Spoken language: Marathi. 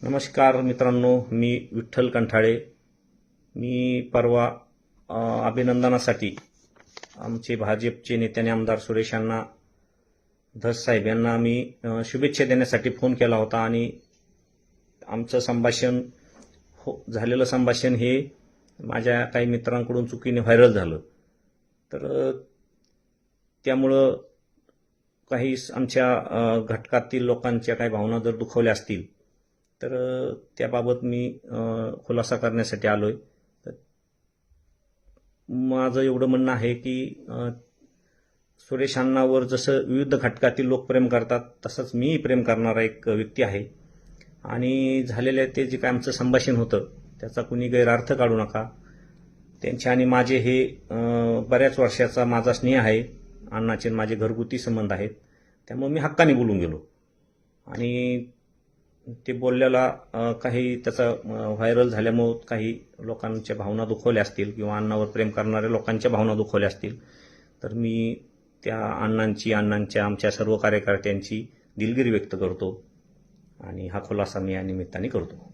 नमस्कार मित्रांनो, मी विठ्ठल कंठाळे. मी परवा अभिनंदनासाठी आमचे भाजपचे नेत्याने आमदार सुरेश अण्णा धस साहेब यांना मी शुभेच्छा देण्यासाठी फोन केला होता आणि आमचं संभाषण झालेलं संभाषण हे माझ्या काही मित्रांकडून चुकीने व्हायरल झालं. तर त्यामुळं काही आमच्या घटकातील लोकांच्या काही भावना जर दुखावल्या असतील तर त्याबाबत मी खुलासा करण्यासाठी आलोय. माझं एवढं म्हणणं आहे की सुरेश अण्णावर जसं विविध घटकातील लोक प्रेम करतात तसंच मी प्रेम करणारा एक व्यक्ती आहे आणि झालेल्या ते जे काय आमचं संभाषण होतं त्याचा कुणी गैरअर्थ काढू नका. त्यांचे आणि माझे हे बऱ्याच वर्षाचा माझा स्नेह आहे. अण्णाचे माझे घरगुती संबंध आहेत. त्यामुळे मी हक्काने बोलून गेलो आणि ते बोलल्याला काही त्याचा व्हायरल झाल्यामुळे काही लोकांच्या भावना दुखवल्या असतील किंवा अण्णावर प्रेम करणाऱ्या लोकांच्या भावना दुखवल्या असतील तर मी त्या अण्णांच्या आमच्या सर्व कार्यकर्त्यांची दिलगिरी व्यक्त करतो आणि हा खुलासा मी या निमित्ताने करतो.